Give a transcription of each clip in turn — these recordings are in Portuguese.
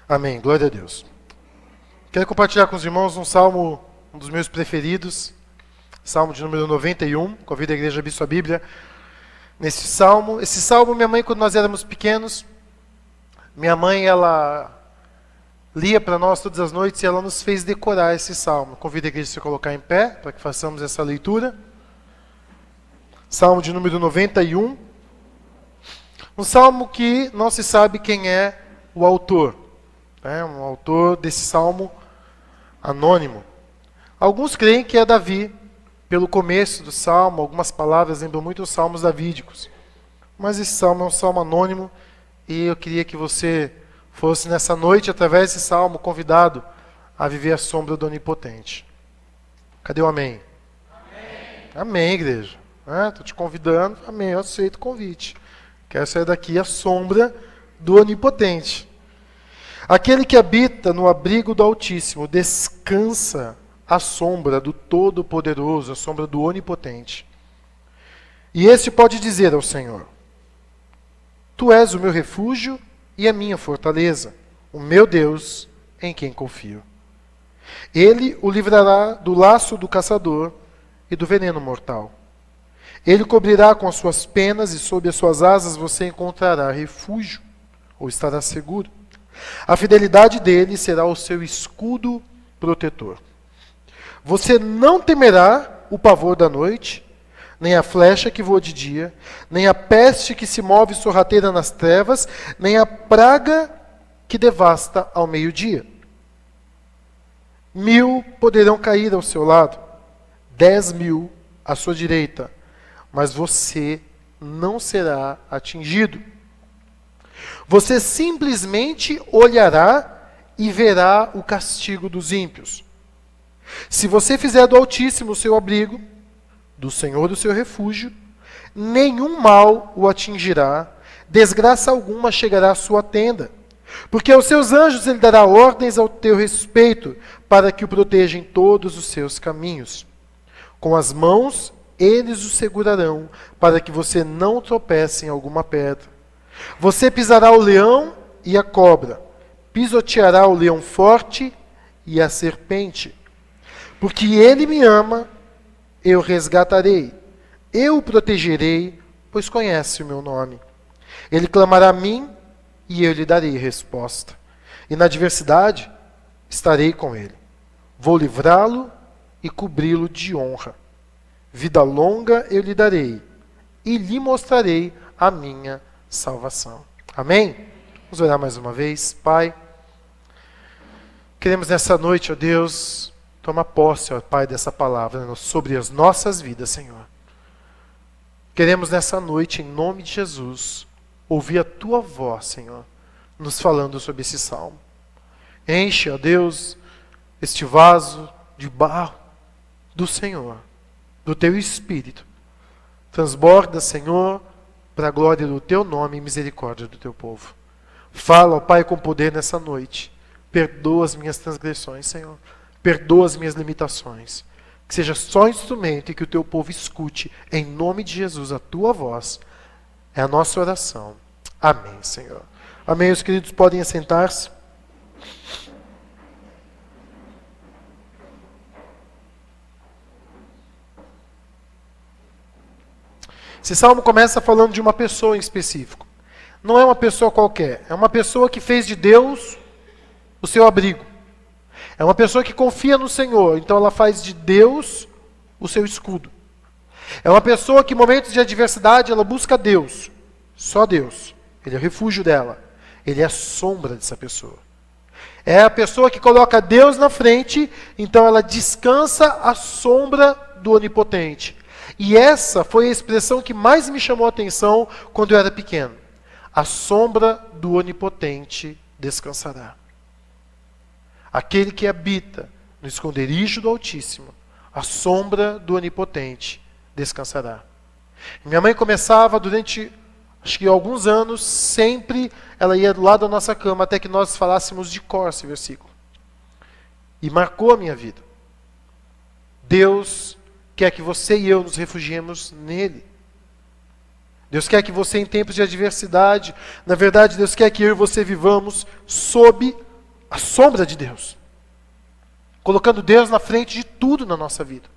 Amém. Glória a Deus. Quero compartilhar com os irmãos um salmo, um dos meus preferidos, salmo de número 91. Convido a igreja a abrir sua Bíblia nesse salmo. Esse salmo, minha mãe, quando nós éramos pequenos, minha mãe, ela lia para nós todas as noites e ela nos fez decorar esse salmo. Convido a igreja a se colocar em pé para que façamos essa leitura. Salmo de número 91. Um salmo que não se sabe quem é o autor. É um autor desse salmo anônimo. Alguns creem que é Davi, pelo começo do salmo, algumas palavras lembram muito os salmos davídicos. Mas esse salmo é um salmo anônimo e eu queria que você fosse nessa noite, através desse salmo, convidado a viver a sombra do Onipotente. Cadê o amém? Amém, amém, igreja. Estou te convidando, amém, eu aceito o convite. Quero sair daqui à sombra do Onipotente. Aquele que habita no abrigo do Altíssimo descansa à sombra do Todo-Poderoso, à sombra do Onipotente. E este pode dizer ao Senhor: Tu és o meu refúgio e a minha fortaleza, o meu Deus em quem confio. Ele o livrará do laço do caçador e do veneno mortal. Ele cobrirá com as suas penas e sob as suas asas você encontrará refúgio, ou estará seguro. A fidelidade dele será o seu escudo protetor. Você não temerá o pavor da noite, nem a flecha que voa de dia, nem a peste que se move sorrateira nas trevas, nem a praga que devasta ao meio-dia. 1000 poderão cair ao seu lado, 10.000 à sua direita, mas você não será atingido. Você simplesmente olhará e verá o castigo dos ímpios. Se você fizer do Altíssimo o seu abrigo, do Senhor o seu refúgio, nenhum mal o atingirá, desgraça alguma chegará à sua tenda. Porque aos seus anjos ele dará ordens ao teu respeito, para que o protejam em todos os seus caminhos. Com as mãos eles o segurarão, para que você não tropece em alguma pedra. Você pisará o leão e a cobra, pisoteará o leão forte e a serpente. Porque ele me ama, eu resgatarei, eu o protegerei, pois conhece o meu nome. Ele clamará a mim e eu lhe darei resposta. E na adversidade estarei com ele. Vou livrá-lo e cobri-lo de honra. Vida longa eu lhe darei e lhe mostrarei a minha salvação. Amém? Vamos orar mais uma vez. Pai, queremos nessa noite, ó Deus, tomar posse, ó Pai, dessa palavra sobre as nossas vidas, Senhor. Queremos nessa noite, em nome de Jesus, ouvir a Tua voz, Senhor, nos falando sobre esse salmo. Enche, ó Deus, este vaso de barro do Senhor, do Teu Espírito. Transborda, Senhor, para a glória do Teu nome e misericórdia do Teu povo. Fala, ó Pai, com poder nessa noite. Perdoa as minhas transgressões, Senhor. Perdoa as minhas limitações. Que seja só instrumento e que o Teu povo escute, em nome de Jesus, a Tua voz. É a nossa oração. Amém, Senhor. Amém. Os queridos podem assentar-se. Esse salmo começa falando de uma pessoa em específico. Não é uma pessoa qualquer. É uma pessoa que fez de Deus o seu abrigo. É uma pessoa que confia no Senhor. Então ela faz de Deus o seu escudo. É uma pessoa que em momentos de adversidade ela busca Deus. Só Deus. Ele é o refúgio dela. Ele é a sombra dessa pessoa. É a pessoa que coloca Deus na frente. Então ela descansa à sombra do Onipotente. E essa foi a expressão que mais me chamou a atenção quando eu era pequeno. A sombra do Onipotente descansará. Aquele que habita no esconderijo do Altíssimo, a sombra do Onipotente descansará. Minha mãe começava durante, acho que alguns anos, sempre ela ia do lado da nossa cama até que nós falássemos de cor esse versículo. E marcou a minha vida. Deus quer que você e eu nos refugiemos nele. Deus quer que você, em tempos de adversidade, na verdade, Deus quer que eu e você vivamos sob a sombra de Deus. Colocando Deus na frente de tudo na nossa vida.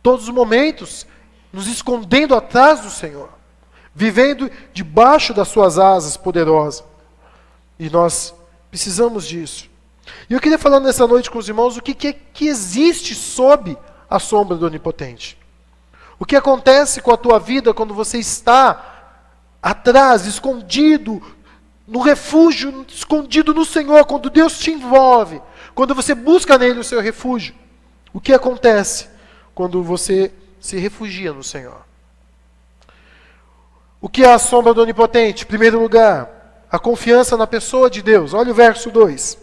Todos os momentos, nos escondendo atrás do Senhor. Vivendo debaixo das suas asas poderosas. E nós precisamos disso. E eu queria falar nessa noite com os irmãos o que existe sob a sombra do Onipotente. O que acontece com a tua vida quando você está atrás, escondido, no refúgio, escondido no Senhor, quando Deus te envolve, quando você busca nele o seu refúgio. O que acontece quando você se refugia no Senhor? O que é a sombra do Onipotente? Em primeiro lugar, a confiança na pessoa de Deus. Olha o verso 2.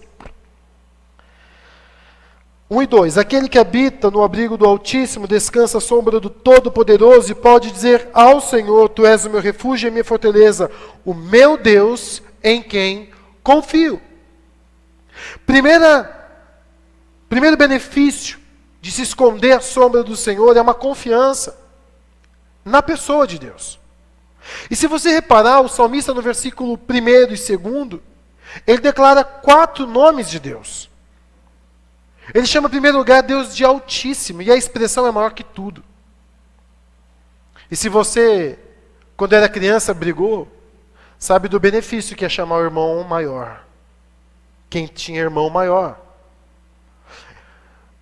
1 e 2. Aquele que habita no abrigo do Altíssimo descansa à sombra do Todo-Poderoso e pode dizer ao Senhor: Tu és o meu refúgio e a minha fortaleza, o meu Deus em quem confio. Primeiro benefício de se esconder à sombra do Senhor é uma confiança na pessoa de Deus. E se você reparar, o salmista no versículo 1 e 2, ele declara 4 nomes de Deus. Ele chama em primeiro lugar Deus de Altíssimo, e a expressão é maior que tudo. E se você, quando era criança, brigou, sabe do benefício que é chamar o irmão maior. Quem tinha irmão maior.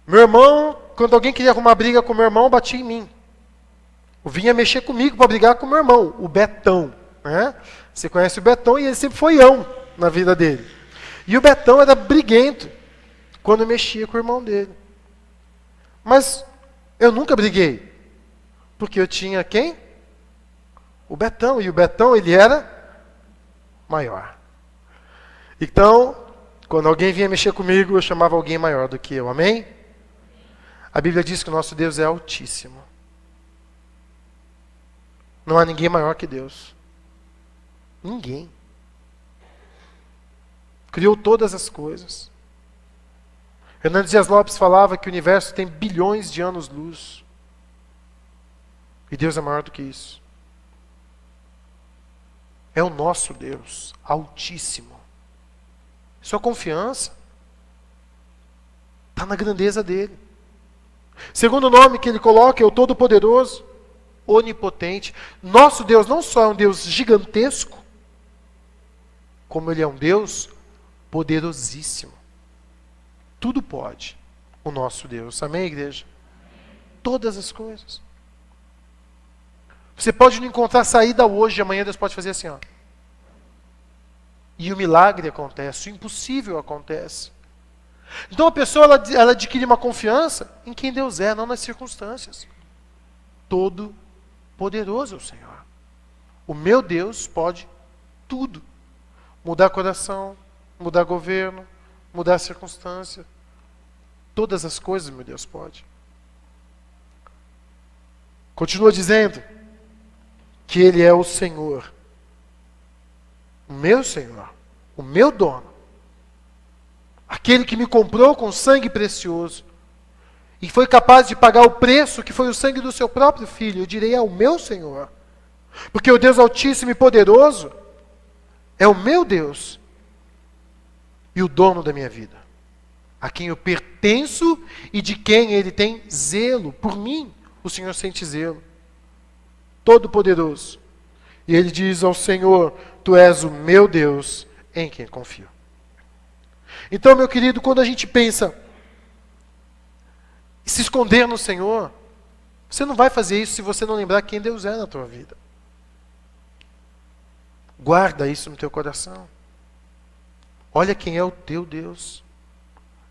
Meu irmão, quando alguém queria arrumar briga com meu irmão, batia em mim. Vinha mexer comigo para brigar com meu irmão, o Betão. Né? Você conhece o Betão e ele sempre foi na vida dele. E o Betão era briguento quando mexia com o irmão dele. Mas eu nunca briguei. Porque eu tinha quem? O Betão. E o Betão, ele era maior. Então, quando alguém vinha mexer comigo, eu chamava alguém maior do que eu. Amém? A Bíblia diz que o nosso Deus é Altíssimo. Não há ninguém maior que Deus. Ninguém. Criou todas as coisas. Hernandes Dias Lopes falava que o universo tem bilhões de anos-luz. E Deus é maior do que isso. É o nosso Deus, Altíssimo. Sua confiança está na grandeza dele. Segundo nome que ele coloca é o Todo-Poderoso, Onipotente. Nosso Deus não só é um Deus gigantesco, como ele é um Deus poderosíssimo. Tudo pode o nosso Deus. Amém, igreja? Todas as coisas. Você pode não encontrar saída hoje, amanhã Deus pode fazer assim, ó. E o milagre acontece, o impossível acontece. Então a pessoa ela adquire uma confiança em quem Deus é, não nas circunstâncias. Todo poderoso é o Senhor. O meu Deus pode tudo. Mudar coração, mudar governo, mudar circunstância. Todas as coisas, meu Deus, pode. Continua dizendo que Ele é o Senhor. O meu Senhor. O meu dono. Aquele que me comprou com sangue precioso. E foi capaz de pagar o preço que foi o sangue do seu próprio filho. Eu direi, é o meu Senhor. Porque o Deus Altíssimo e Poderoso é o meu Deus. E o dono da minha vida. A quem eu pertenço e de quem Ele tem zelo. Por mim, o Senhor sente zelo. Todo-Poderoso. E Ele diz ao Senhor, Tu és o meu Deus em quem confio. Então, meu querido, quando a gente pensa em se esconder no Senhor, você não vai fazer isso se você não lembrar quem Deus é na tua vida. Guarda isso no teu coração. Olha quem é o teu Deus.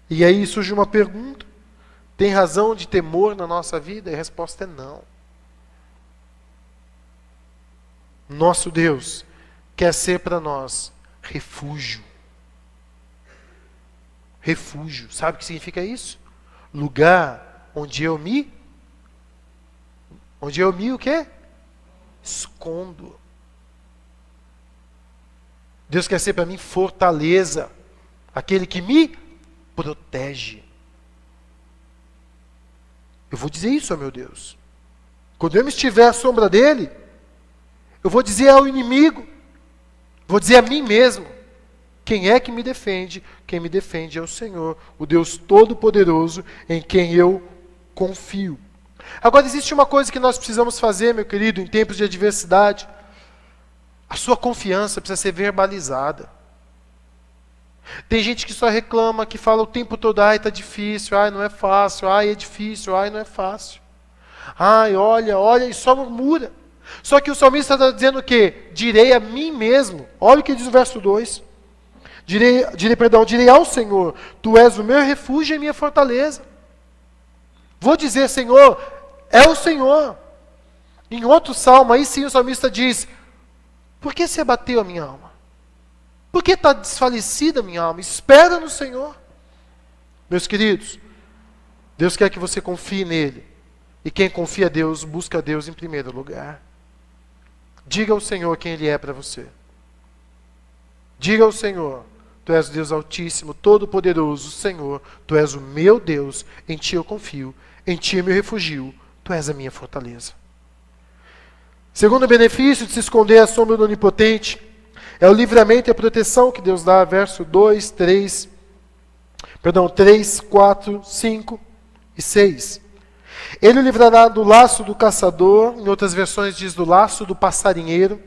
E aí surge uma pergunta. Tem razão de temor na nossa vida? E a resposta é não. Nosso Deus quer ser para nós refúgio. Refúgio. Sabe o que significa isso? Lugar onde eu me o quê? Escondo. Deus quer ser para mim fortaleza. Aquele que me protege. Eu vou dizer isso ao meu Deus. Quando eu me estiver à sombra dele, eu vou dizer ao inimigo, vou dizer a mim mesmo, quem é que me defende? Quem me defende é o Senhor, o Deus Todo-Poderoso, em quem eu confio. Agora, existe uma coisa que nós precisamos fazer, meu querido, em tempos de adversidade. A sua confiança precisa ser verbalizada. Tem gente que só reclama, que fala o tempo todo, ai, tá difícil, ai, não é fácil, ai, é difícil, ai, não é fácil. Ai, olha, e só murmura. Só que o salmista está dizendo o quê? Direi a mim mesmo. Olha o que diz o verso 2. Direi ao Senhor, tu és o meu refúgio e minha fortaleza. Vou dizer, Senhor, é o Senhor. Em outro salmo, aí sim o salmista diz, por que se abateu a minha alma? Por que está desfalecida a minha alma? Espera no Senhor. Meus queridos, Deus quer que você confie nele. E quem confia a Deus, busca a Deus em primeiro lugar. Diga ao Senhor quem Ele é para você. Diga ao Senhor, Tu és o Deus Altíssimo, Todo-Poderoso, Senhor, Tu és o meu Deus, em Ti eu confio, em Ti eu me refugio, Tu és a minha fortaleza. Segundo benefício de se esconder à sombra do Onipotente, é o livramento e a proteção que Deus dá, verso 3, 4, 5 e 6. Ele o livrará do laço do caçador, em outras versões diz do laço do passarinheiro,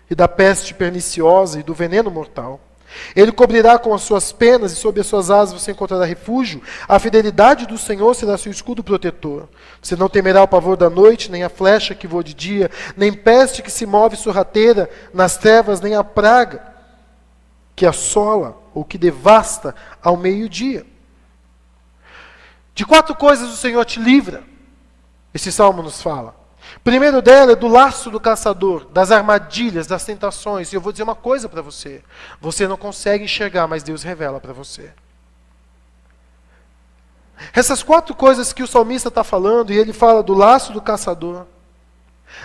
e da peste perniciosa e do veneno mortal. Ele cobrirá com as suas penas e sob as suas asas você encontrará refúgio. A fidelidade do Senhor será seu escudo protetor. Você não temerá o pavor da noite, nem a flecha que voa de dia, nem peste que se move sorrateira nas trevas, nem a praga que assola ou que devasta ao meio-dia. De 4 coisas o Senhor te livra. Esse salmo nos fala. Primeiro dela é do laço do caçador, das armadilhas, das tentações. E eu vou dizer uma coisa para você. Você não consegue enxergar, mas Deus revela para você. Essas 4 coisas que o salmista está falando, e ele fala do laço do caçador,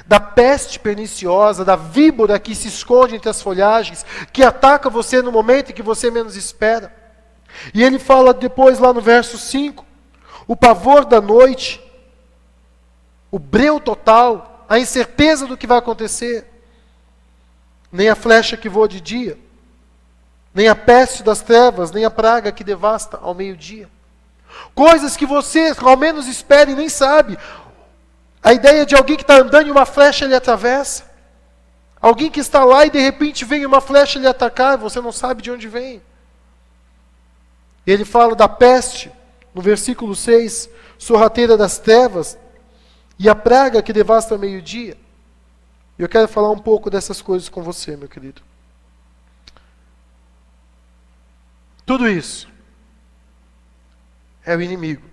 da peste perniciosa, da víbora que se esconde entre as folhagens, que ataca você no momento em que você menos espera. E ele fala depois lá no verso 5, o pavor da noite, o breu total, a incerteza do que vai acontecer, nem a flecha que voa de dia, nem a peste das trevas, nem a praga que devasta ao meio-dia. Coisas que você ao menos espera e nem sabe. A ideia de alguém que está andando e uma flecha lhe atravessa. Alguém que está lá e de repente vem uma flecha lhe atacar, você não sabe de onde vem. Ele fala da peste, no versículo 6, sorrateira das trevas, e a praga que devasta ao meio-dia. Eu quero falar um pouco dessas coisas com você, meu querido. Tudo isso é o inimigo.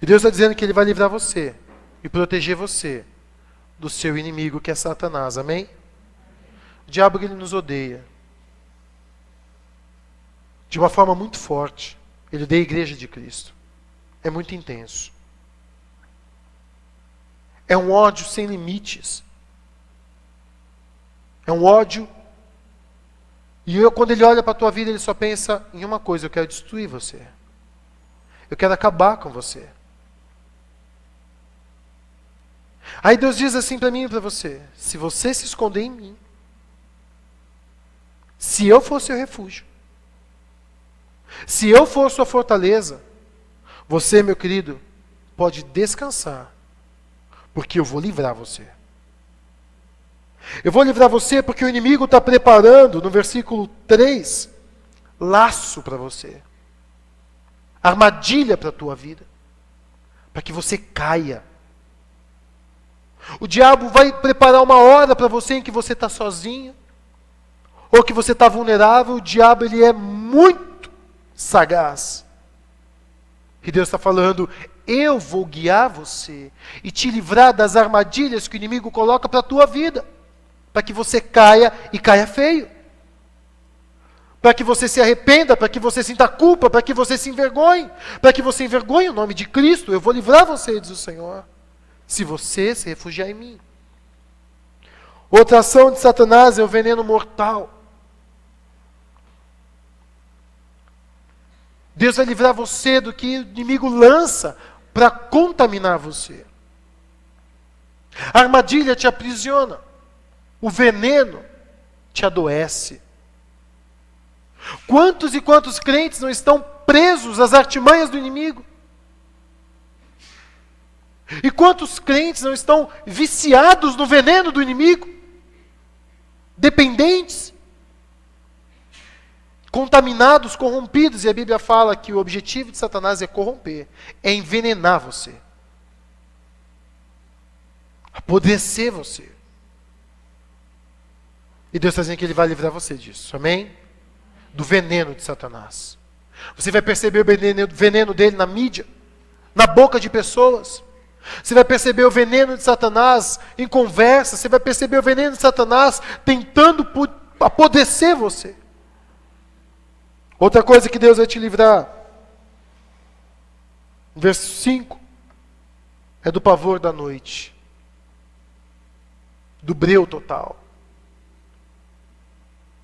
E Deus está dizendo que Ele vai livrar você e proteger você do seu inimigo, que é Satanás. Amém? O diabo, ele nos odeia. De uma forma muito forte. Ele odeia a igreja de Cristo. É muito intenso. É um ódio sem limites. É um ódio. E quando ele olha para a tua vida, ele só pensa em uma coisa: eu quero destruir você. Eu quero acabar com você. Aí Deus diz assim para mim e para você: se você se esconder em mim, se eu for seu refúgio, se eu for sua fortaleza, você, meu querido, pode descansar, porque eu vou livrar você. Eu vou livrar você porque o inimigo está preparando, no versículo 3, laço para você. Armadilha para a tua vida. Para que você caia. O diabo vai preparar uma hora para você em que você está sozinho. Ou que você está vulnerável. O diabo, ele é muito sagaz. E Deus está falando: eu vou guiar você e te livrar das armadilhas que o inimigo coloca para a tua vida. Para que você caia e caia feio. Para que você se arrependa, para que você sinta culpa, para que você se envergonhe. Para que você envergonhe o nome de Cristo. Eu vou livrar você, diz o Senhor, se você se refugiar em mim. Outra ação de Satanás é o veneno mortal. Deus vai livrar você do que o inimigo lança para contaminar você. A armadilha te aprisiona. O veneno te adoece. Quantos e quantos crentes não estão presos às artimanhas do inimigo? E quantos crentes não estão viciados no veneno do inimigo? Dependentes? Contaminados, corrompidos. E a Bíblia fala que o objetivo de Satanás é corromper, é envenenar você, apodrecer você. E Deus está dizendo que Ele vai livrar você disso, amém? Do veneno de Satanás. Você vai perceber o veneno dele na mídia, na boca de pessoas. Você vai perceber o veneno de Satanás em conversa. Você vai perceber o veneno de Satanás tentando apodrecer você. Outra coisa que Deus vai te livrar, verso 5, é do pavor da noite, do breu total,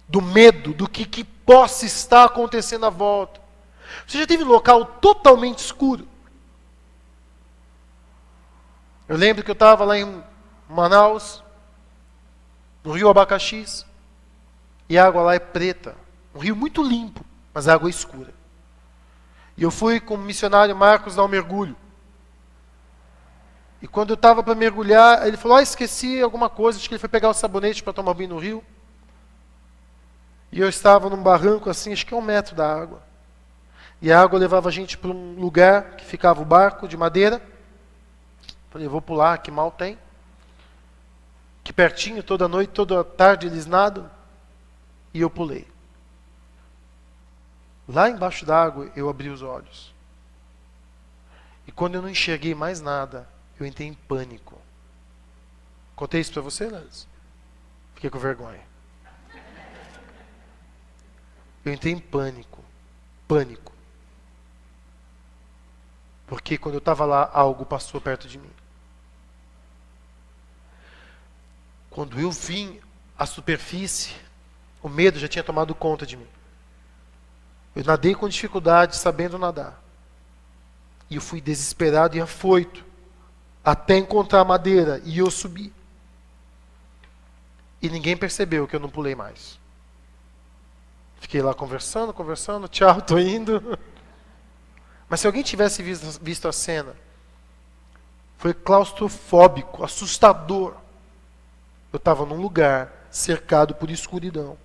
do medo do que possa estar acontecendo à volta. Você já teve um local totalmente escuro? Eu lembro que eu estava lá em Manaus, no rio Abacaxis, e a água lá é preta, um rio muito limpo, mas a água é escura. E eu fui com o missionário Marcos dar um mergulho. E quando eu estava para mergulhar, ele falou, esqueci alguma coisa, acho que ele foi pegar o sabonete para tomar banho no rio. E eu estava num barranco assim, acho que 1 metro da água. E a água levava a gente para um lugar que ficava o barco de madeira. Falei, eu vou pular, que mal tem. Que pertinho, toda noite, toda tarde eles nadam. E eu pulei. Lá embaixo da água eu abri os olhos. E quando eu não enxerguei mais nada, eu entrei em pânico. Contei isso para você, Lélis? Fiquei com vergonha. Eu entrei em pânico. Pânico. Porque quando eu estava lá, algo passou perto de mim. Quando eu vim à superfície, o medo já tinha tomado conta de mim. Eu nadei com dificuldade, sabendo nadar. E eu fui desesperado e afoito, até encontrar a madeira, e eu subi. E ninguém percebeu que eu não pulei mais. Fiquei lá conversando, tchau, tô indo. Mas se alguém tivesse visto a cena, foi claustrofóbico, assustador. Eu estava num lugar cercado por escuridão.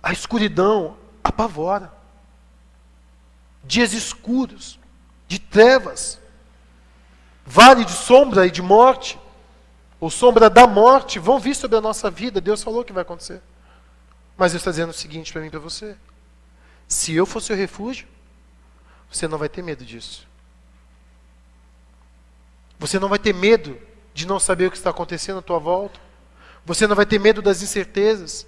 A escuridão apavora. Dias escuros, de trevas, vale de sombra e de morte, ou sombra da morte, vão vir sobre a nossa vida. Deus falou que vai acontecer. Mas Deus está dizendo o seguinte para mim e para você. Se eu for seu refúgio, você não vai ter medo disso. Você não vai ter medo de não saber o que está acontecendo à tua volta. Você não vai ter medo das incertezas,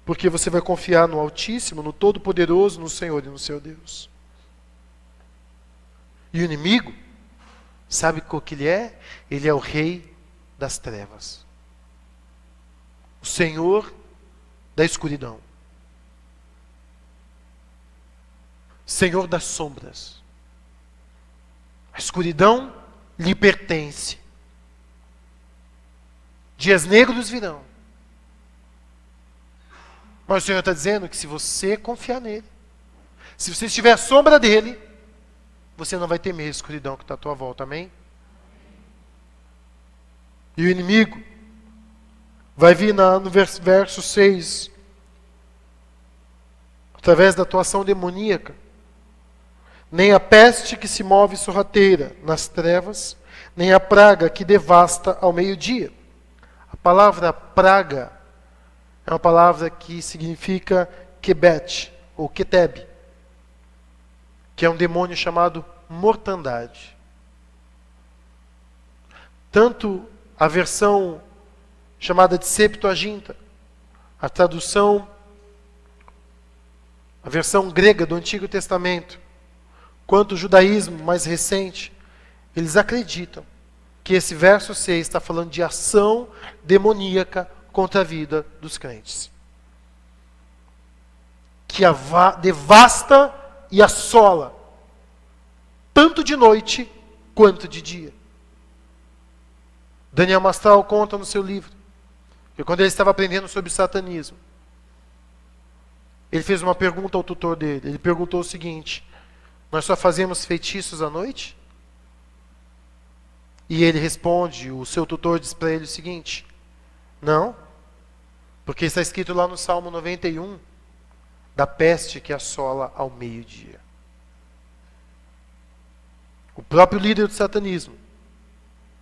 porque você vai confiar no Altíssimo, no Todo-Poderoso, no Senhor e no seu Deus. E o inimigo, sabe o que ele é? Ele é o rei das trevas. O Senhor da escuridão. Senhor das sombras. A escuridão lhe pertence. Dias negros virão. Mas o Senhor está dizendo que se você confiar nele, se você estiver à sombra dele, você não vai temer a escuridão que está à tua volta, amém? E o inimigo vai vir no verso 6, através da atuação demoníaca. Nem a peste que se move sorrateira nas trevas, nem a praga que devasta ao meio-dia. A palavra praga é uma palavra que significa Kebet, ou Keteb, que é um demônio chamado mortandade. Tanto a versão chamada de Septuaginta, a tradução, a versão grega do Antigo Testamento, quanto o judaísmo mais recente, eles acreditam que esse verso 6 está falando de ação demoníaca contra a vida dos crentes. Que devasta e assola, tanto de noite quanto de dia. Daniel Mastral conta no seu livro E quando ele estava aprendendo sobre o satanismo, ele fez uma pergunta ao tutor dele. Ele perguntou o seguinte: nós só fazemos feitiços à noite? E ele responde, o seu tutor diz para ele o seguinte: não, porque está escrito lá no Salmo 91, da peste que assola ao meio-dia. O próprio líder do satanismo,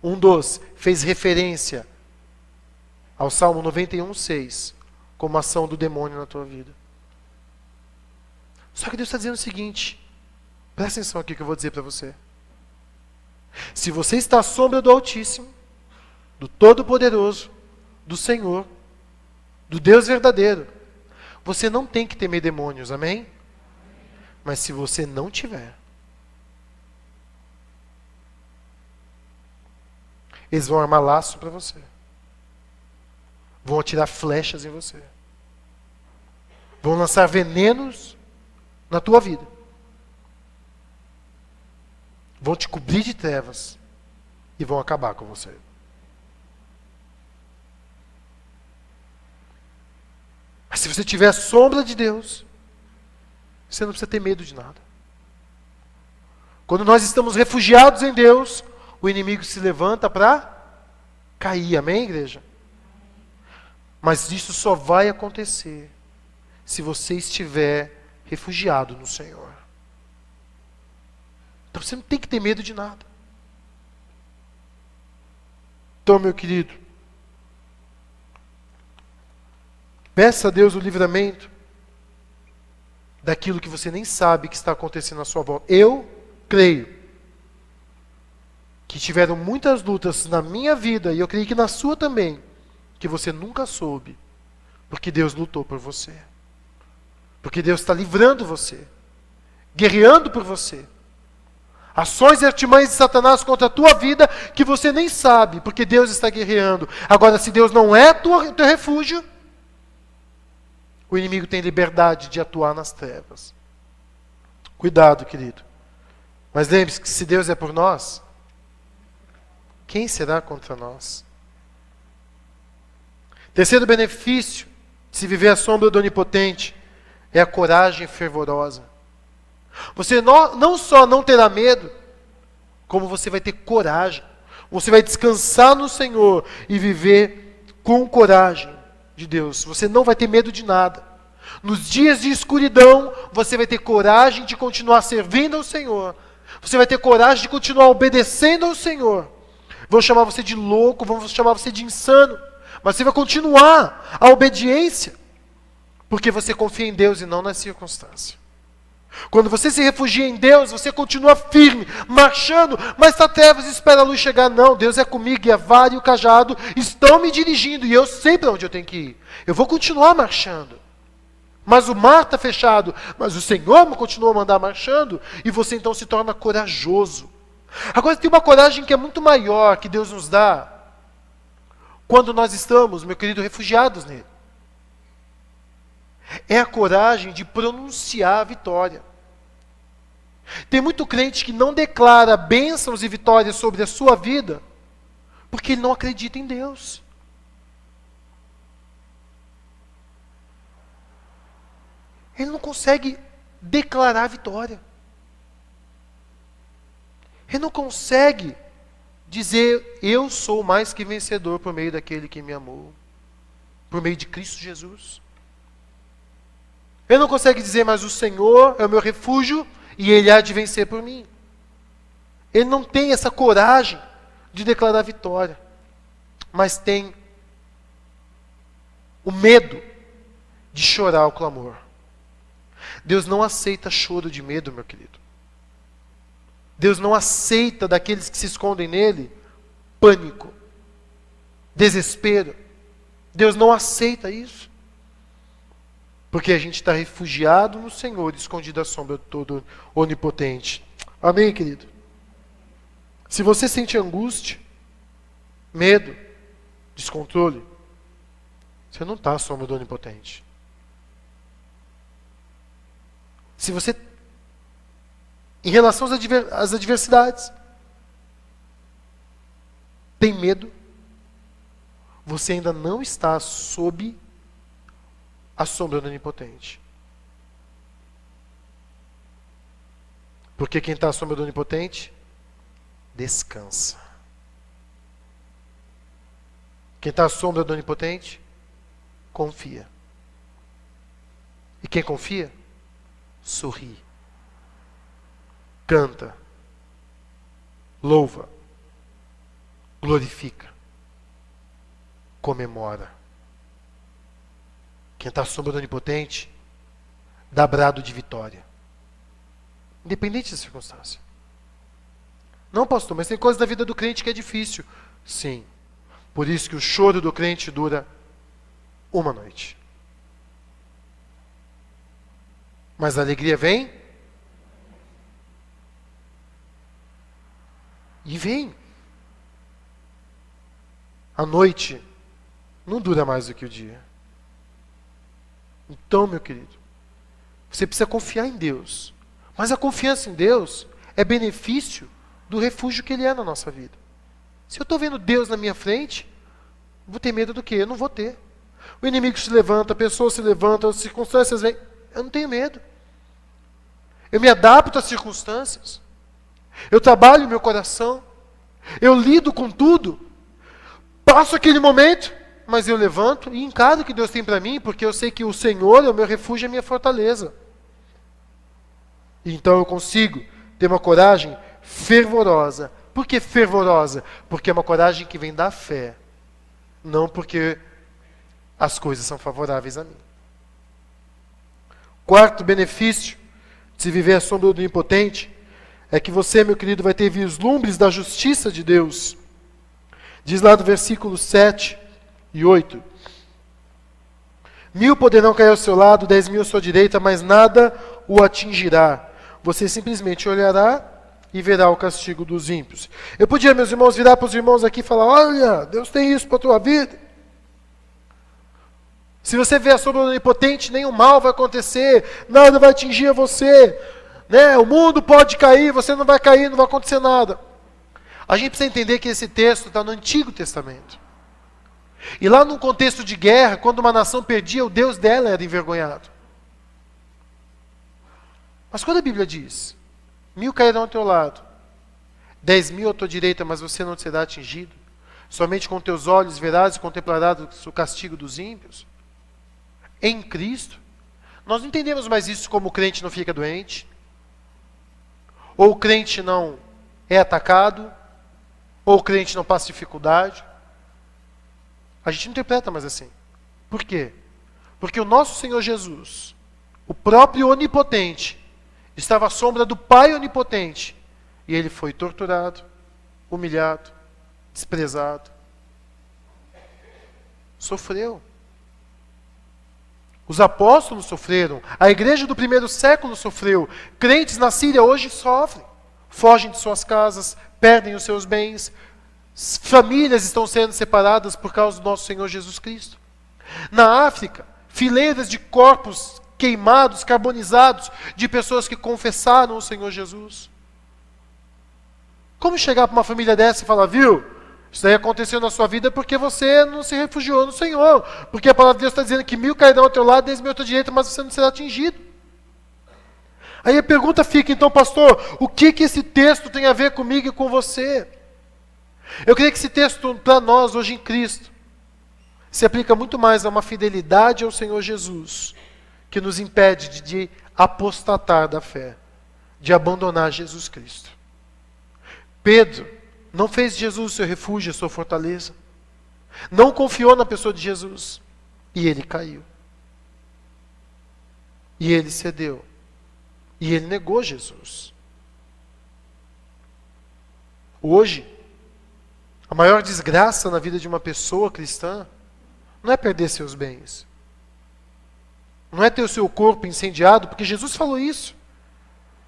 um dos, fez referência ao Salmo 91:6 como ação do demônio na tua vida. Só que Deus está dizendo o seguinte, presta atenção aqui que eu vou dizer para você. Se você está à sombra do Altíssimo, do Todo-Poderoso, do Senhor, do Deus verdadeiro, você não tem que temer demônios, amém? Mas se você não tiver, eles vão armar laço para você. Vão atirar flechas em você. Vão lançar venenos na tua vida. Vão te cobrir de trevas e vão acabar com você. Mas se você tiver a sombra de Deus, você não precisa ter medo de nada. Quando nós estamos refugiados em Deus, o inimigo se levanta para cair, amém, igreja? Mas isso só vai acontecer se você estiver refugiado no Senhor. Então você não tem que ter medo de nada. Então, meu querido, peça a Deus o livramento daquilo que você nem sabe que está acontecendo à sua volta. Eu creio que tiveram muitas lutas na minha vida, e eu creio que na sua também, que você nunca soube, porque Deus lutou por você. Porque Deus está livrando você, guerreando por você. Ações e artimanhas de Satanás contra a tua vida que você nem sabe, porque Deus está guerreando. Agora, se Deus não é teu refúgio, o inimigo tem liberdade de atuar nas trevas. Cuidado, querido. Mas lembre-se que se Deus é por nós, quem será contra nós? Terceiro benefício de se viver à sombra do Onipotente é a coragem fervorosa. Você não só não terá medo, como você vai ter coragem. Você vai descansar no Senhor e viver com coragem de Deus. Você não vai ter medo de nada. Nos dias de escuridão, você vai ter coragem de continuar servindo ao Senhor. Você vai ter coragem de continuar obedecendo ao Senhor. Vão chamar você de louco, vão chamar você de insano. Mas você vai continuar a obediência, porque você confia em Deus e não na circunstância. Quando você se refugia em Deus, você continua firme, marchando, mas está trevas e espera a luz chegar. Não, Deus é comigo e a vara e o cajado estão me dirigindo e eu sei para onde eu tenho que ir. Eu vou continuar marchando. Mas o mar está fechado, mas o Senhor continua a mandar marchando e você então se torna corajoso. Agora tem uma coragem que é muito maior que Deus nos dá quando nós estamos, meu querido, refugiados nele. É a coragem de pronunciar a vitória. Tem muito crente que não declara bênçãos e vitórias sobre a sua vida, porque ele não acredita em Deus. Ele não consegue declarar a vitória. Ele não consegue dizer, eu sou mais que vencedor por meio daquele que me amou, por meio de Cristo Jesus. Ele não consegue dizer, mas o Senhor é o meu refúgio e Ele há de vencer por mim. Ele não tem essa coragem de declarar vitória, mas tem o medo de chorar o clamor. Deus não aceita choro de medo, meu querido. Deus não aceita daqueles que se escondem nele pânico, desespero. Deus não aceita isso. Porque a gente está refugiado no Senhor, escondido à sombra do Todo Onipotente. Amém, querido? Se você sente angústia, medo, descontrole, você não está à sombra do Onipotente. Se você, em relação às adversidades, tem medo, você ainda não está sob a sombra do Onipotente. Porque quem está à sombra do Onipotente, descansa. Quem está à sombra do Onipotente, confia. E quem confia, sorri. Canta. Louva. Glorifica. Comemora. Quem está à sombra do Onipotente, dá brado de vitória. Independente da circunstância. Não, pastor, mas tem coisas da vida do crente que é difícil. Sim. Por isso que o choro do crente dura uma noite. Mas a alegria vem. E vem. A noite não dura mais do que o dia. Então, meu querido, você precisa confiar em Deus. Mas a confiança em Deus é benefício do refúgio que Ele é na nossa vida. Se eu estou vendo Deus na minha frente, vou ter medo do quê? Eu não vou ter. O inimigo se levanta, a pessoa se levanta, as circunstâncias vêm. Eu não tenho medo. Eu me adapto às circunstâncias. Eu trabalho meu coração. Eu lido com tudo. Passo aquele momento, mas eu levanto e encaro o que Deus tem para mim, porque eu sei que o Senhor é o meu refúgio e a minha fortaleza. E então eu consigo ter uma coragem fervorosa. Por que fervorosa? Porque é uma coragem que vem da fé. Não porque as coisas são favoráveis a mim. Quarto benefício de se viver à sombra do Onipotente é que você, meu querido, vai ter vislumbres da justiça de Deus. Diz lá do versículo 7 e 8. 1000 poderão cair ao seu lado, 10.000 à sua direita, mas nada o atingirá. Você simplesmente olhará e verá o castigo dos ímpios. Eu podia, meus irmãos, virar para os irmãos aqui e falar: olha, Deus tem isso para a tua vida. Se você vê a sombra do Onipotente, nenhum mal vai acontecer, nada vai atingir a você. Né? O mundo pode cair, você não vai cair, não vai acontecer nada. A gente precisa entender que esse texto está no Antigo Testamento. E lá num contexto de guerra, quando uma nação perdia, o Deus dela era envergonhado. Mas quando a Bíblia diz: 1000 cairão ao teu lado, 10.000 à tua direita, mas você não será atingido, somente com teus olhos verás e contemplarás o castigo dos ímpios, em Cristo, nós não entendemos mais isso como o crente não fica doente, ou o crente não é atacado, ou o crente não passa dificuldade. A gente não interpreta mais assim. Por quê? Porque o nosso Senhor Jesus, o próprio Onipotente, estava à sombra do Pai Onipotente, e Ele foi torturado, humilhado, desprezado, sofreu. Os apóstolos sofreram, a igreja do primeiro século sofreu, crentes na Síria hoje sofrem, fogem de suas casas, perdem os seus bens, famílias estão sendo separadas por causa do nosso Senhor Jesus Cristo. Na África, fileiras de corpos queimados, carbonizados, de pessoas que confessaram o Senhor Jesus. Como chegar para uma família dessa e falar: viu, isso daí aconteceu na sua vida porque você não se refugiou no Senhor. Porque a palavra de Deus está dizendo que 1000 cairão ao teu lado, 10.000 à tua direita, mas você não será atingido. Aí a pergunta fica, então, pastor, o que esse texto tem a ver comigo e com você? Eu creio que esse texto, para nós, hoje em Cristo, se aplica muito mais a uma fidelidade ao Senhor Jesus, que nos impede de apostatar da fé, de abandonar Jesus Cristo. Pedro não fez de Jesus o seu refúgio, a sua fortaleza. Não confiou na pessoa de Jesus. E ele caiu. E ele cedeu. E ele negou Jesus. Hoje, a maior desgraça na vida de uma pessoa cristã não é perder seus bens. Não é ter o seu corpo incendiado, porque Jesus falou isso.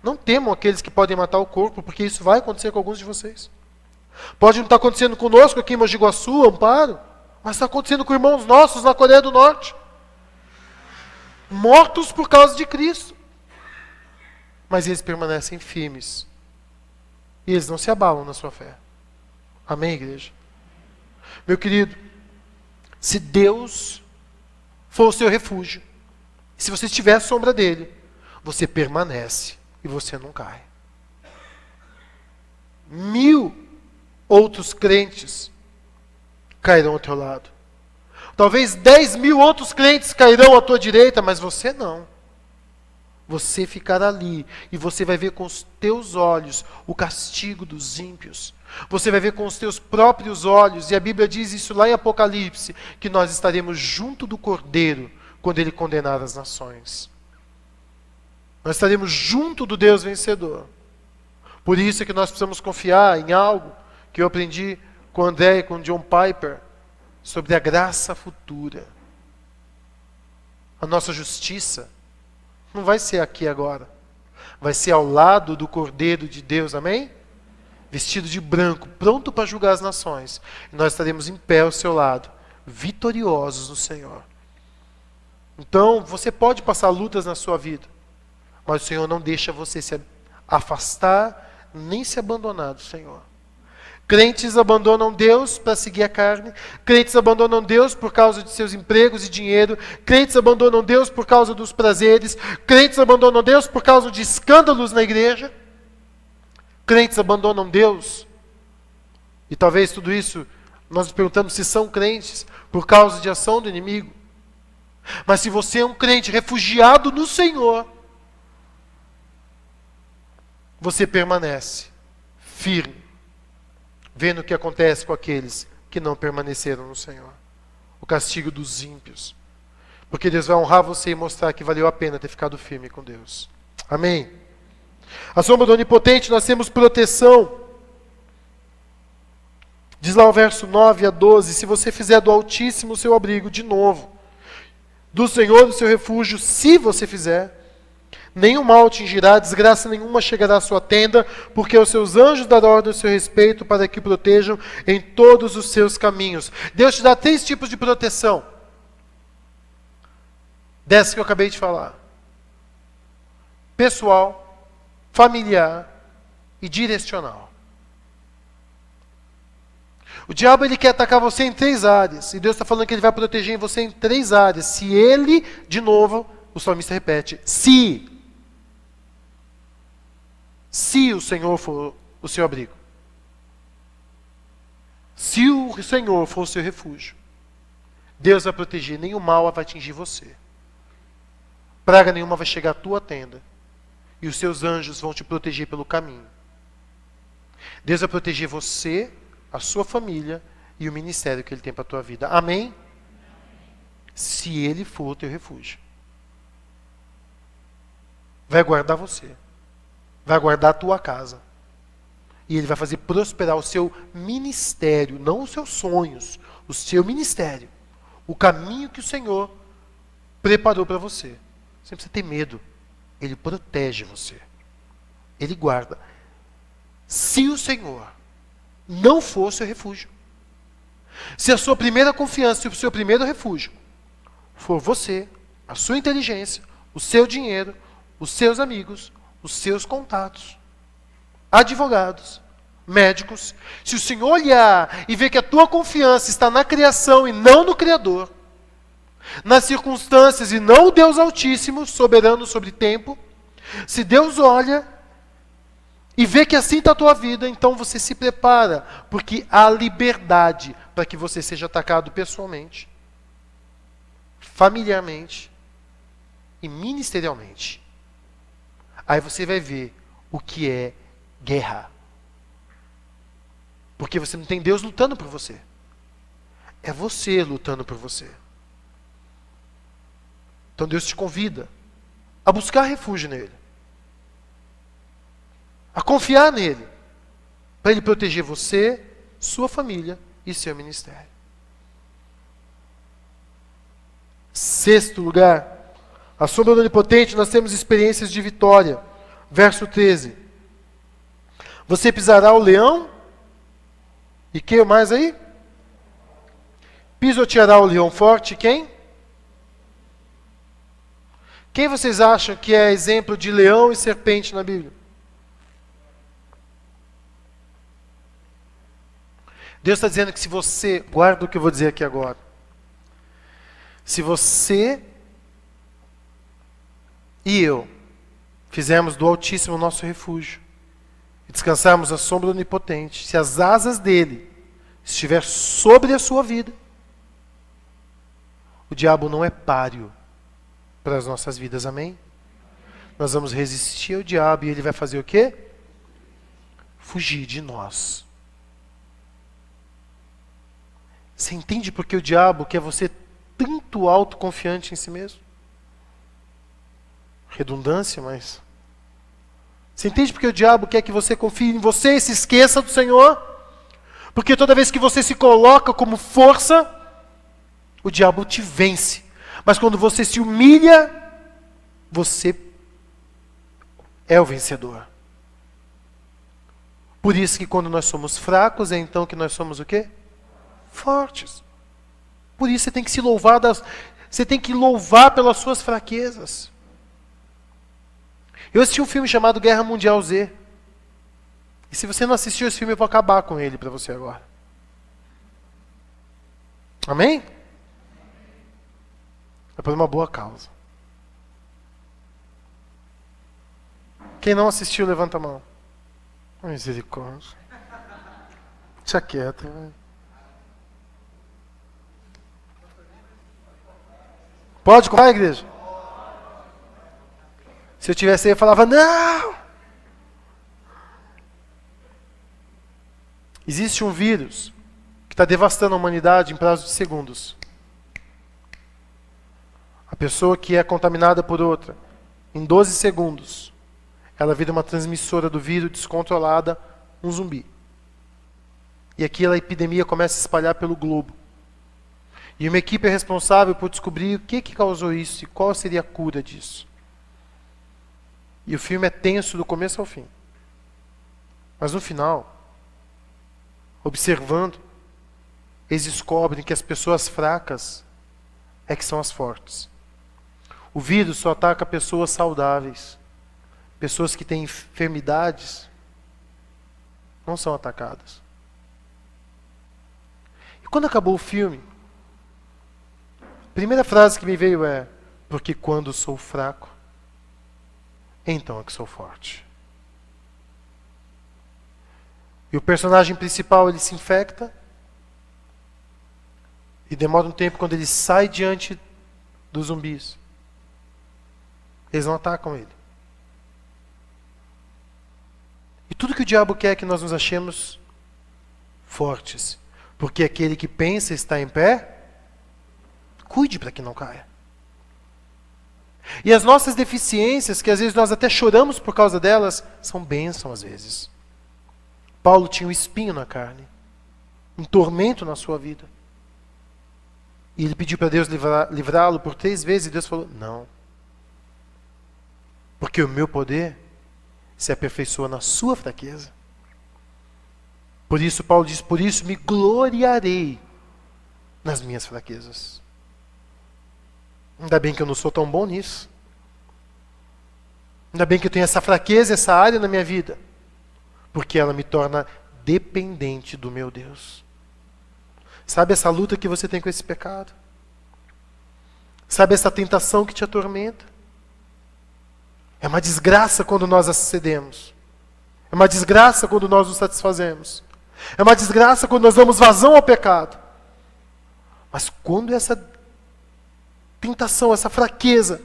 Não temam aqueles que podem matar o corpo, porque isso vai acontecer com alguns de vocês. Pode não estar acontecendo conosco aqui em Mogi Guaçu, Amparo, mas está acontecendo com irmãos nossos na Coreia do Norte. Mortos por causa de Cristo. Mas eles permanecem firmes. E eles não se abalam na sua fé. Amém, igreja? Meu querido, Se Deus for o seu refúgio, se você estiver à sombra dele, você permanece e você não cai. 1000 outros crentes cairão ao teu lado. Talvez 10.000 outros crentes cairão à tua direita, mas você não. Você ficará ali e você vai ver com os teus olhos o castigo dos ímpios. Você vai ver com os teus próprios olhos, e a Bíblia diz isso lá em Apocalipse, que nós estaremos junto do Cordeiro quando ele condenar as nações. Nós estaremos junto do Deus vencedor. Por isso é que nós precisamos confiar em algo que eu aprendi com André e com John Piper, sobre a graça futura. A nossa justiça não vai ser aqui agora. Vai ser ao lado do Cordeiro de Deus, amém? Vestido de branco, pronto para julgar as nações. E nós estaremos em pé ao seu lado, vitoriosos no Senhor. Então, você pode passar lutas na sua vida, mas o Senhor não deixa você se afastar, nem se abandonar do Senhor. Crentes abandonam Deus para seguir a carne. Crentes abandonam Deus por causa de seus empregos e dinheiro. Crentes abandonam Deus por causa dos prazeres. Crentes abandonam Deus por causa de escândalos na igreja. Crentes abandonam Deus. E talvez tudo isso, nós nos perguntamos se são crentes por causa de ação do inimigo. Mas se você é um crente refugiado no Senhor, você permanece firme, vendo o que acontece com aqueles que não permaneceram no Senhor. O castigo dos ímpios. Porque Deus vai honrar você e mostrar que valeu a pena ter ficado firme com Deus. Amém? A sombra do Onipotente, nós temos proteção. Diz lá o verso 9 a 12, se você fizer do Altíssimo o seu abrigo, de novo, do Senhor o seu refúgio, se você fizer, nenhum mal atingirá, desgraça nenhuma chegará à sua tenda, porque os seus anjos darão ordem ao seu respeito para que o protejam em todos os seus caminhos. Deus te dá 3 tipos de proteção. Dessa que eu acabei de falar. Pessoal, familiar e direcional. O diabo ele quer atacar você em 3 áreas. E Deus está falando que ele vai proteger você em 3 áreas. Se ele, de novo, o salmista repete, se o Senhor for o seu abrigo. Se o Senhor for o seu refúgio. Deus vai proteger, nenhum mal vai atingir você. Praga nenhuma vai chegar à tua tenda. E os seus anjos vão te proteger pelo caminho. Deus vai proteger você, a sua família e o ministério que Ele tem para a tua vida. Amém? Se Ele for o teu refúgio. Vai guardar você. Vai guardar a tua casa. E Ele vai fazer prosperar o seu ministério, não os seus sonhos, o seu ministério. O caminho que o Senhor preparou para você. Você não precisa ter medo. Ele protege você. Ele guarda. Se o Senhor não for o seu refúgio, se a sua primeira confiança e o seu primeiro refúgio for você, a sua inteligência, o seu dinheiro, os seus amigos, os seus contatos, advogados, médicos, se o Senhor olhar e ver que a tua confiança está na criação e não no Criador, nas circunstâncias e não o Deus Altíssimo, soberano sobre tempo, se Deus olha e vê que assim está a tua vida, então você se prepara, porque há liberdade para que você seja atacado pessoalmente, familiarmente e ministerialmente. Aí você vai ver o que é guerra. Porque você não tem Deus lutando por você. É você lutando por você. Então Deus te convida a buscar refúgio nele. A confiar nele. Para ele proteger você, sua família e seu ministério. 6º lugar. A sombra do Onipotente, nós temos experiências de vitória. Verso 13. Você pisará o leão. E que mais aí? Pisoteará o leão forte. Quem? Quem vocês acham que é exemplo de leão e serpente na Bíblia? Deus está dizendo que se você, guarda o que eu vou dizer aqui agora, Se você e eu fizermos do Altíssimo nosso refúgio e descansarmos à sombra do Onipotente, se as asas dele estiver sobre a sua vida, o diabo não é páreo para as nossas vidas, amém? Nós vamos resistir ao diabo e ele vai fazer o quê? Fugir de nós. Você entende por que o diabo quer você tanto autoconfiante em si mesmo? Redundância, mas... Você entende por que o diabo quer que você confie em você e se esqueça do Senhor? Porque toda vez que você se coloca como força, o diabo te vence. Mas quando você se humilha, você é o vencedor. Por isso que quando nós somos fracos, é então que nós somos o quê? Fortes. Por isso você tem que se louvar você tem que louvar pelas suas fraquezas. Eu assisti um filme chamado Guerra Mundial Z. E se você não assistiu esse filme, eu vou acabar com ele para você agora. Amém? É por uma boa causa. Quem não assistiu, levanta a mão. Misericórdia. Deixa quieto. Né? Pode comprar, igreja? Se eu tivesse aí, eu falava, não! Existe um vírus que está devastando a humanidade em prazo de segundos. A pessoa que é contaminada por outra, em 12 segundos, ela vira uma transmissora do vírus descontrolada, um zumbi. E aqui a epidemia começa a se espalhar pelo globo. E uma equipe é responsável por descobrir o que causou isso e qual seria a cura disso. E o filme é tenso do começo ao fim. Mas no final, observando, eles descobrem que as pessoas fracas é que são as fortes. O vírus só ataca pessoas saudáveis. Pessoas que têm enfermidades não são atacadas. E quando acabou o filme, a primeira frase que me veio é: porque quando sou fraco, então é que sou forte. E o personagem principal, ele se infecta. E demora um tempo, quando ele sai diante dos zumbis, eles não atacam ele. E tudo que o diabo quer é que nós nos achemos fortes. Porque aquele que pensa estar em pé, cuide para que não caia. E as nossas deficiências, que às vezes nós até choramos por causa delas, são bênção às vezes. Paulo tinha um espinho na carne, um tormento na sua vida. E ele pediu para Deus livrá-lo por 3 vezes, e Deus falou, não. Porque o meu poder se aperfeiçoa na sua fraqueza. Por isso Paulo diz, por isso me gloriarei nas minhas fraquezas. Ainda bem que eu não sou tão bom nisso. Ainda bem que eu tenho essa fraqueza, essa área na minha vida. Porque ela me torna dependente do meu Deus. Sabe essa luta que você tem com esse pecado? Sabe essa tentação que te atormenta? É uma desgraça quando nós cedemos. É uma desgraça quando nós nos satisfazemos. É uma desgraça quando nós damos vazão ao pecado. Mas quando essa tentação, essa fraqueza,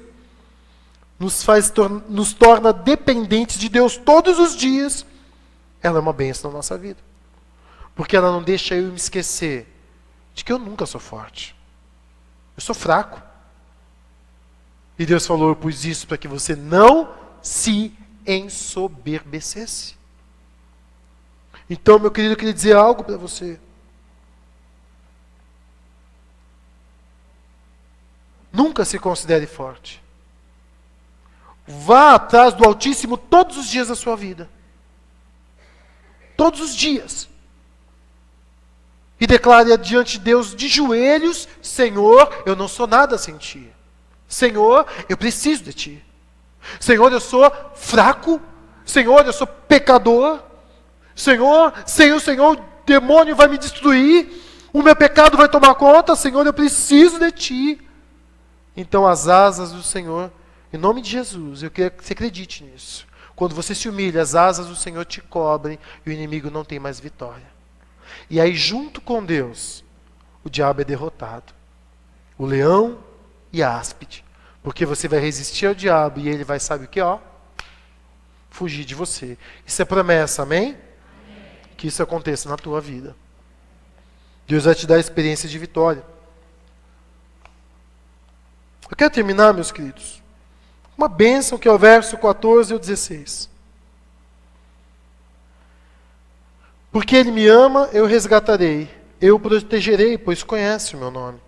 nos torna dependentes de Deus todos os dias, ela é uma bênção na nossa vida. Porque ela não deixa eu me esquecer de que eu nunca sou forte. Eu sou fraco. E Deus falou, eu pus isso para que você não se ensoberbecesse. Então, meu querido, eu queria dizer algo para você. Nunca se considere forte. Vá atrás do Altíssimo todos os dias da sua vida. Todos os dias. E declare diante de Deus de joelhos, Senhor, eu não sou nada sem Ti. Senhor, eu preciso de Ti. Senhor, eu sou fraco. Senhor, eu sou pecador. Senhor, sem o Senhor, o demônio vai me destruir. O meu pecado vai tomar conta. Senhor, eu preciso de Ti. então as asas do Senhor, em nome de Jesus, eu quero que você acredite nisso. Quando você se humilha, as asas do Senhor te cobrem e o inimigo não tem mais vitória. E aí, junto com Deus, o diabo é derrotado. O leão e a áspide. Porque você vai resistir ao diabo e ele vai, sabe o que? Fugir de você. Isso é promessa, amém? Que isso aconteça na tua vida. Deus vai te dar a experiência de vitória. Eu quero terminar, meus queridos. Uma bênção que é o verso 14 e o 16. Porque Ele me ama, eu resgatarei. Eu o protegerei, pois conhece o meu nome.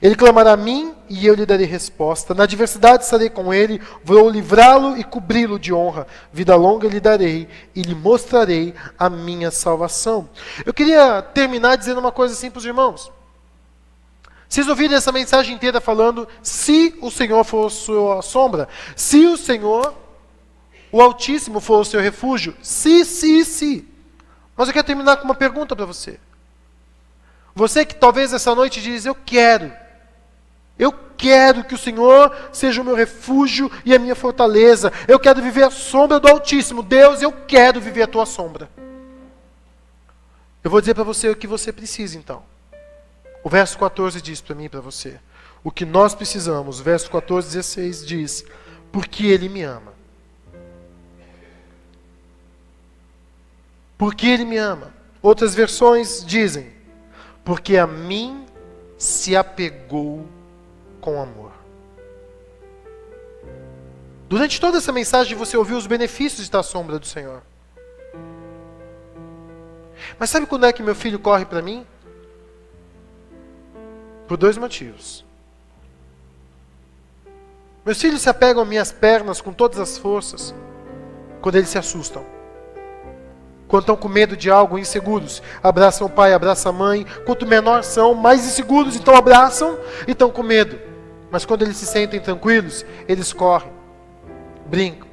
Ele clamará a mim e eu lhe darei resposta. Na adversidade estarei com ele, vou livrá-lo e cobri-lo de honra. Vida longa lhe darei e lhe mostrarei a minha salvação. Eu queria terminar dizendo uma coisa assim para os irmãos. Vocês ouviram essa mensagem inteira falando, se o Senhor for a sua sombra, se o Senhor, o Altíssimo, for o seu refúgio, se. Mas eu quero terminar com uma pergunta para você. Você que talvez essa noite diz, eu quero que o Senhor seja o meu refúgio e a minha fortaleza. Eu quero viver a sombra do Altíssimo. Deus, eu quero viver a tua sombra. Eu vou dizer para você o que você precisa então. O verso 14 diz para mim e para você. O que nós precisamos, o verso 14 e 16 diz, porque Ele me ama. Porque Ele me ama. Outras versões dizem, porque a mim se apegou com amor. Durante toda essa mensagem você ouviu os benefícios de estar à sombra do Senhor. Mas sabe quando é que meu filho corre para mim? Por 2 motivos. Meus filhos se apegam às minhas pernas com todas as forças quando eles se assustam. Quando estão com medo de algo, inseguros, abraçam o pai, abraçam a mãe. Quanto menor são, mais inseguros, então abraçam e estão com medo. Mas quando eles se sentem tranquilos, eles correm, brincam.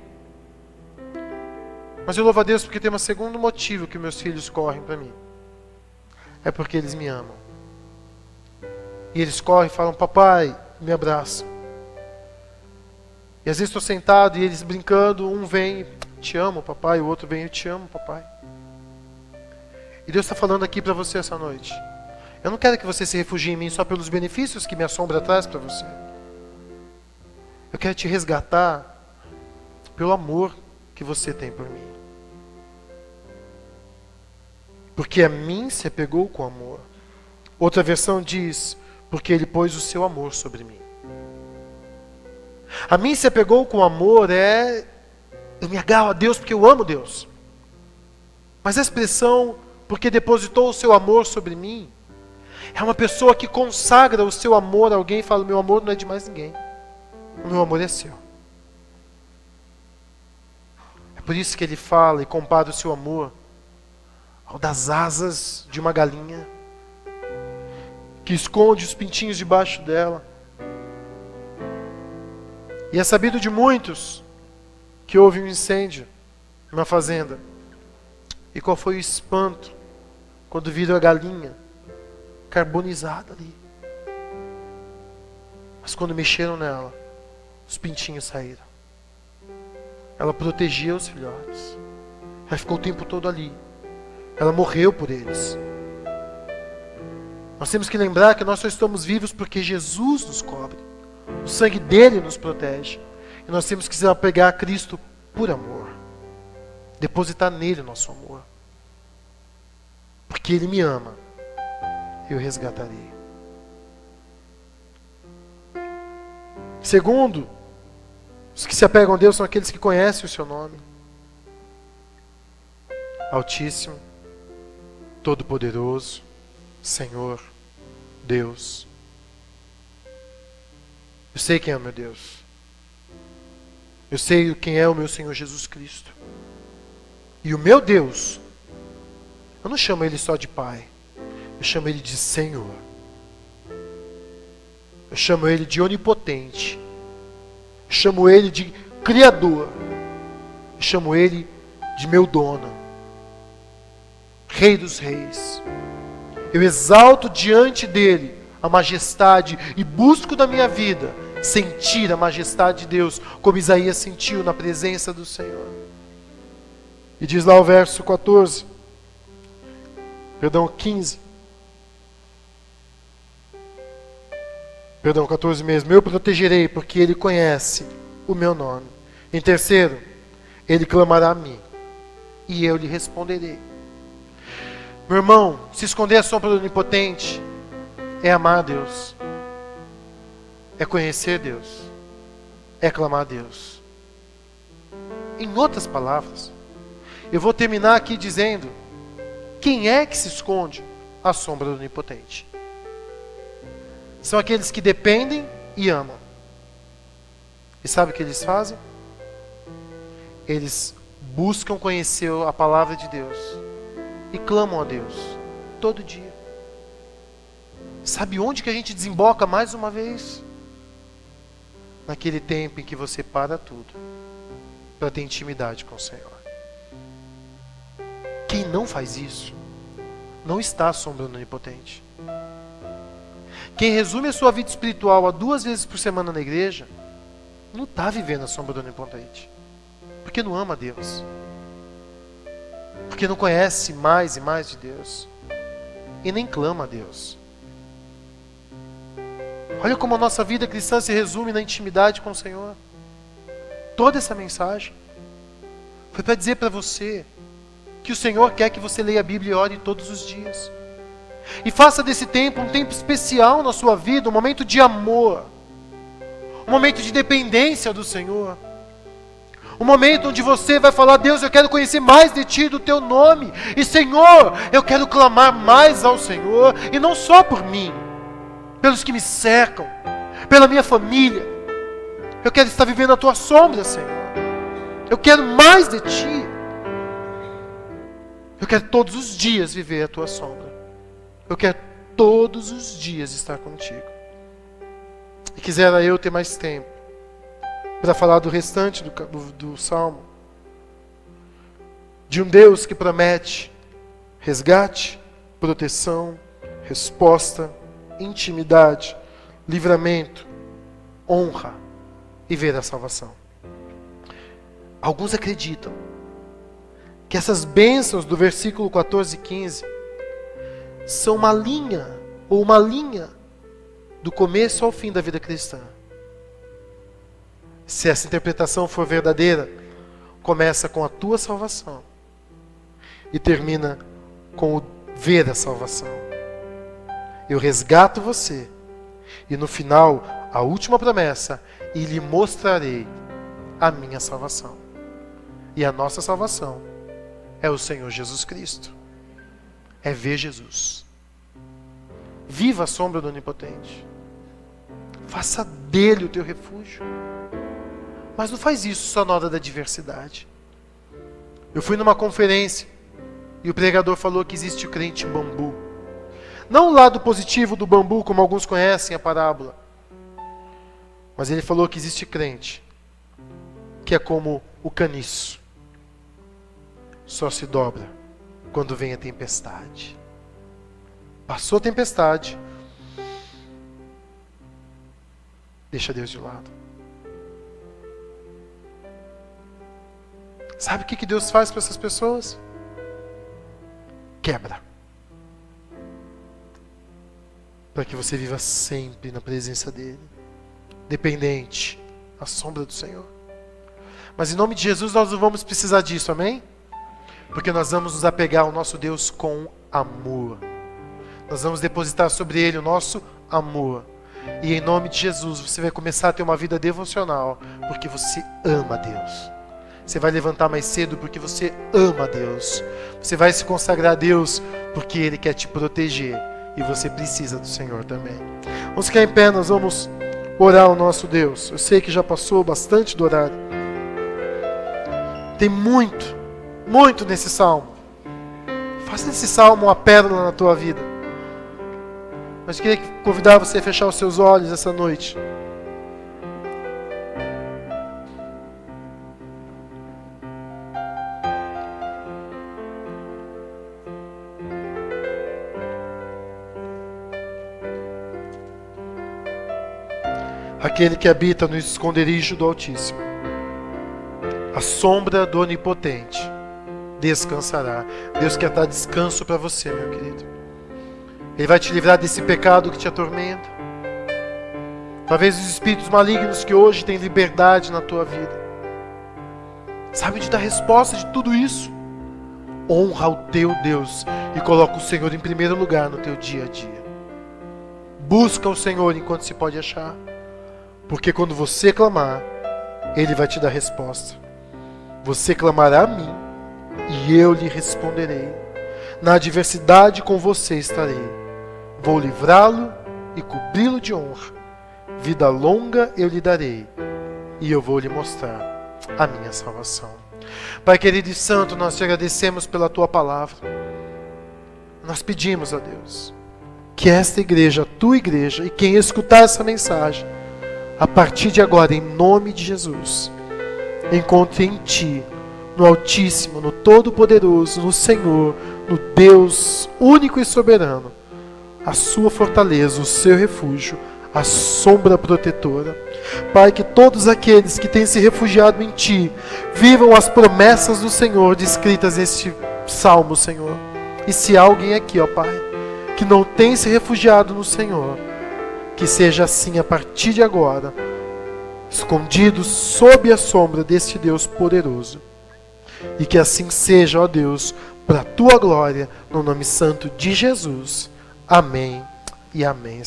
Mas eu louvo a Deus porque tem um segundo motivo que meus filhos correm para mim. É porque eles me amam. E eles correm e falam, papai, me abraçam. E às vezes estou sentado e eles brincando, um vem, te amo, papai, o outro vem, eu te amo, papai. E Deus está falando aqui para você essa noite. Eu não quero que você se refugie em mim só pelos benefícios que minha sombra traz para você. Eu quero te resgatar pelo amor que você tem por mim. Porque a mim se apegou com amor. Outra versão diz, porque Ele pôs o seu amor sobre mim. A mim se apegou com amor eu me agarro a Deus porque eu amo Deus. Mas a expressão, porque depositou o seu amor sobre mim, é uma pessoa que consagra o seu amor a alguém e fala, meu amor não é de mais ninguém. O meu amor é seu. É por isso que ele fala e compara o seu amor ao das asas de uma galinha que esconde os pintinhos debaixo dela. E é sabido de muitos que houve um incêndio numa fazenda. E qual foi o espanto quando viram a galinha carbonizada ali. Mas quando mexeram nela, os pintinhos saíram. Ela protegia os filhotes. Ela ficou o tempo todo ali. Ela morreu por eles. Nós temos que lembrar que nós só estamos vivos porque Jesus nos cobre. O sangue dele nos protege. E nós temos que se apegar a Cristo por amor. Depositar nele o nosso amor. Porque Ele me ama. Eu resgatarei. Segundo, os que se apegam a Deus são aqueles que conhecem o seu nome. Altíssimo, Todo-Poderoso, Senhor, Deus. Eu sei quem é o meu Deus. Eu sei quem é o meu Senhor Jesus Cristo. E o meu Deus, eu não chamo Ele só de Pai. Eu chamo Ele de Senhor. Eu chamo Ele de Onipotente. Eu chamo Ele de Criador. Eu chamo Ele de meu dono. Rei dos reis. Eu exalto diante dEle a majestade e busco da minha vida sentir a majestade de Deus, como Isaías sentiu na presença do Senhor. E diz lá o verso 15. Perdão, 14 mesmo. Eu protegerei, porque ele conhece o meu nome. Em terceiro, ele clamará a mim, e eu lhe responderei. Meu irmão, se esconder à sombra do Onipotente é amar a Deus, é conhecer Deus, é clamar a Deus. Em outras palavras, eu vou terminar aqui dizendo: quem é que se esconde à sombra do Onipotente? São aqueles que dependem e amam. E sabe o que eles fazem? Eles buscam conhecer a palavra de Deus e clamam a Deus todo dia. Sabe onde que a gente desemboca mais uma vez? Naquele tempo em que você para tudo para ter intimidade com o Senhor. Quem não faz isso não está à sombra do Onipotente. Quem resume a sua vida espiritual a 2 vezes por semana na igreja não está vivendo a sombra do Onipotente, porque não ama Deus, porque não conhece mais e mais de Deus e nem clama a Deus. Olha como a nossa vida cristã se resume na intimidade com o Senhor. Toda essa mensagem foi para dizer para você que o Senhor quer que você leia a Bíblia e ore todos os dias. E faça desse tempo um tempo especial na sua vida, um momento de amor, um momento de dependência do Senhor, um momento onde você vai falar: Deus, eu quero conhecer mais de Ti, do Teu nome, e Senhor, eu quero clamar mais ao Senhor, e não só por mim, pelos que me cercam, pela minha família. Eu quero estar vivendo a Tua sombra, Senhor. Eu quero mais de Ti. Eu quero todos os dias viver a Tua sombra. Eu quero todos os dias estar contigo. E quisera eu ter mais tempo para falar do restante do Salmo. De um Deus que promete resgate, proteção, resposta, intimidade, livramento, honra e ver a salvação. Alguns acreditam que essas bênçãos do versículo 14 e 15 são uma linha do começo ao fim da vida cristã. Se essa interpretação for verdadeira, começa com a tua salvação e termina com o ver a salvação. Eu resgato você e no final, a última promessa: e lhe mostrarei a minha salvação. E a nossa salvação é o Senhor Jesus Cristo. É ver Jesus. Viva a sombra do Onipotente. Faça dele o teu refúgio. Mas não faz isso só na hora da adversidade. Eu fui numa conferência e o pregador falou que existe o crente bambu. Não o lado positivo do bambu, como alguns conhecem a parábola. Mas ele falou que existe crente que é como o caniço. Só se dobra quando vem a tempestade. Passou a tempestade, deixa Deus de lado. Sabe o que Deus faz para essas pessoas? Quebra. Para que você viva sempre na presença dEle, dependente, à sombra do Senhor. Mas em nome de Jesus nós não vamos precisar disso, amém? Porque nós vamos nos apegar ao nosso Deus com amor. Nós vamos depositar sobre Ele o nosso amor. E em nome de Jesus você vai começar a ter uma vida devocional, porque você ama Deus. Você vai levantar mais cedo porque você ama Deus. Você vai se consagrar a Deus porque Ele quer te proteger. E você precisa do Senhor também. Vamos ficar em pé, nós vamos orar ao nosso Deus. Eu sei que já passou bastante do horário. Tem muito nesse salmo. Faça desse salmo uma pérola na tua vida. Mas eu queria convidar você a fechar os seus olhos essa noite. Aquele que habita no esconderijo do Altíssimo, a sombra do Onipotente, descansará. Deus quer dar descanso para você, meu querido. Ele vai te livrar desse pecado que te atormenta. Talvez os espíritos malignos que hoje têm liberdade na tua vida. Sabe onde dá a resposta de tudo isso? Honra o teu Deus e coloca o Senhor em primeiro lugar no teu dia a dia. Busca o Senhor enquanto se pode achar. Porque quando você clamar, Ele vai te dar resposta. Você clamará a mim e eu lhe responderei. Na adversidade com você estarei. Vou livrá-lo e cobri-lo de honra. Vida longa eu lhe darei e eu vou lhe mostrar a minha salvação. Pai querido e santo, nós te agradecemos pela tua palavra. Nós pedimos a Deus que esta igreja, a tua igreja, e quem escutar essa mensagem, a partir de agora, em nome de Jesus, encontre em ti, no Altíssimo, no Todo-Poderoso, no Senhor, no Deus único e soberano, a sua fortaleza, o seu refúgio, a sombra protetora. Pai, que todos aqueles que têm se refugiado em Ti vivam as promessas do Senhor descritas neste salmo, Senhor. E se há alguém aqui, ó Pai, que não tem se refugiado no Senhor, que seja assim a partir de agora, escondido sob a sombra deste Deus poderoso. E que assim seja, ó Deus, para a Tua glória, no nome santo de Jesus. Amém e amém.